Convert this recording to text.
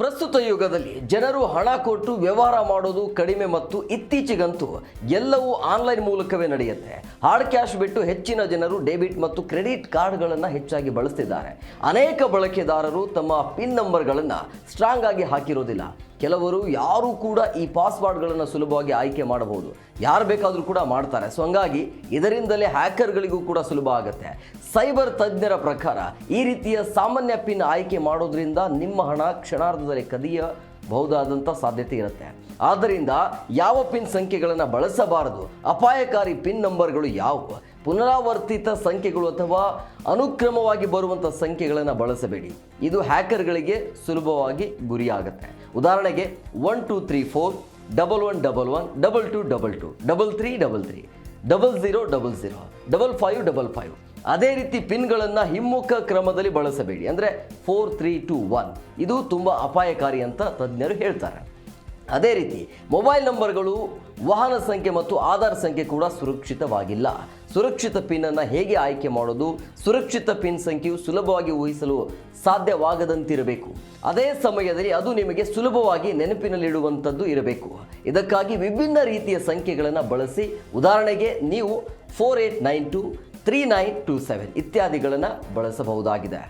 ಪ್ರಸ್ತುತ ಯುಗದಲ್ಲಿ ಜನರು ಹಣ ಕೊಟ್ಟು ವ್ಯವಹಾರ ಮಾಡೋದು ಕಡಿಮೆ ಮತ್ತು ಇತ್ತೀಚೆಗಂತೂ ಎಲ್ಲವೂ ಆನ್ಲೈನ್ ಮೂಲಕವೇ ನಡೆಯುತ್ತೆ. ಹಾರ್ಡ್ ಕ್ಯಾಶ್ ಬಿಟ್ಟು ಹೆಚ್ಚಿನ ಜನರು ಡೆಬಿಟ್ ಮತ್ತು ಕ್ರೆಡಿಟ್ ಕಾರ್ಡ್ಗಳನ್ನು ಹೆಚ್ಚಾಗಿ ಬಳಸ್ತಿದ್ದಾರೆ. ಅನೇಕ ಬಳಕೆದಾರರು ತಮ್ಮ ಪಿನ್ ನಂಬರ್ಗಳನ್ನು ಸ್ಟ್ರಾಂಗ್ ಆಗಿ ಹಾಕಿರೋದಿಲ್ಲ. ಕೆಲವರು ಯಾರು ಕೂಡ ಈ ಪಾಸ್ವರ್ಡ್ಗಳನ್ನು ಸುಲಭವಾಗಿ ಆಯ್ಕೆ ಮಾಡಬಹುದು. ಯಾರು ಬೇಕಾದರೂ ಕೂಡ ಮಾಡ್ತಾರೆ. ಸೊ ಹಂಗಾಗಿ ಇದರಿಂದಲೇ ಹ್ಯಾಕರ್ಗಳಿಗೂ ಕೂಡ ಸುಲಭ ಆಗುತ್ತೆ. ಸೈಬರ್ ತಜ್ಞರ ಪ್ರಕಾರ ಈ ರೀತಿಯ ಸಾಮಾನ್ಯ ಪಿನ್ ಆಯ್ಕೆ ಮಾಡೋದ್ರಿಂದ ನಿಮ್ಮ ಹಣ ಕ್ಷಣಾರ್ಧದಲ್ಲಿ ಕದಿಯಬಹುದಾದಂಥ ಸಾಧ್ಯತೆ ಇರುತ್ತೆ. ಆದ್ದರಿಂದ ಯಾವ ಪಿನ್ ಸಂಖ್ಯೆಗಳನ್ನು ಬಳಸಬಾರದು, ಅಪಾಯಕಾರಿ ಪಿನ್ ನಂಬರ್ಗಳು ಯಾವುವು, ಪುನರಾವರ್ತಿತ ಸಂಖ್ಯೆಗಳು ಅಥವಾ ಅನುಕ್ರಮವಾಗಿ ಬರುವಂಥ ಸಂಖ್ಯೆಗಳನ್ನು ಬಳಸಬೇಡಿ. ಇದು ಹ್ಯಾಕರ್ಗಳಿಗೆ ಸುಲಭವಾಗಿ ಗುರಿಯಾಗುತ್ತೆ. ಉದಾಹರಣೆಗೆ 1234 1111 2222 3333 0000 5555. ಅದೇ ರೀತಿ ಪಿನ್ಗಳನ್ನು ಹಿಮ್ಮುಖ ಕ್ರಮದಲ್ಲಿ ಬಳಸಬೇಡಿ. ಅಂದರೆ 4321 ಇದು ತುಂಬ ಅಪಾಯಕಾರಿ ಅಂತ ತಜ್ಞರು ಹೇಳ್ತಾರೆ. ಅದೇ ರೀತಿ ಮೊಬೈಲ್ ನಂಬರ್ಗಳು, ವಾಹನ ಸಂಖ್ಯೆ ಮತ್ತು ಆಧಾರ್ ಸಂಖ್ಯೆ ಕೂಡ ಸುರಕ್ಷಿತವಾಗಿಲ್ಲ. ಸುರಕ್ಷಿತ ಪಿನ್ನನ್ನು ಹೇಗೆ ಆಯ್ಕೆ ಮಾಡೋದು? ಸುರಕ್ಷಿತ ಪಿನ್ ಸಂಖ್ಯೆಯು ಸುಲಭವಾಗಿ ಊಹಿಸಲು ಸಾಧ್ಯವಾಗದಂತಿರಬೇಕು. ಅದೇ ಸಮಯದಲ್ಲಿ ಅದು ನಿಮಗೆ ಸುಲಭವಾಗಿ ನೆನಪಿನಲ್ಲಿಡುವಂಥದ್ದು ಇರಬೇಕು. ಇದಕ್ಕಾಗಿ ವಿಭಿನ್ನ ರೀತಿಯ ಸಂಖ್ಯೆಗಳನ್ನು ಬಳಸಿ. ಉದಾಹರಣೆಗೆ ನೀವು 4892 3927 ಇತ್ಯಾದಿಗಳನ್ನು ಬಳಸಬಹುದಾಗಿದೆ.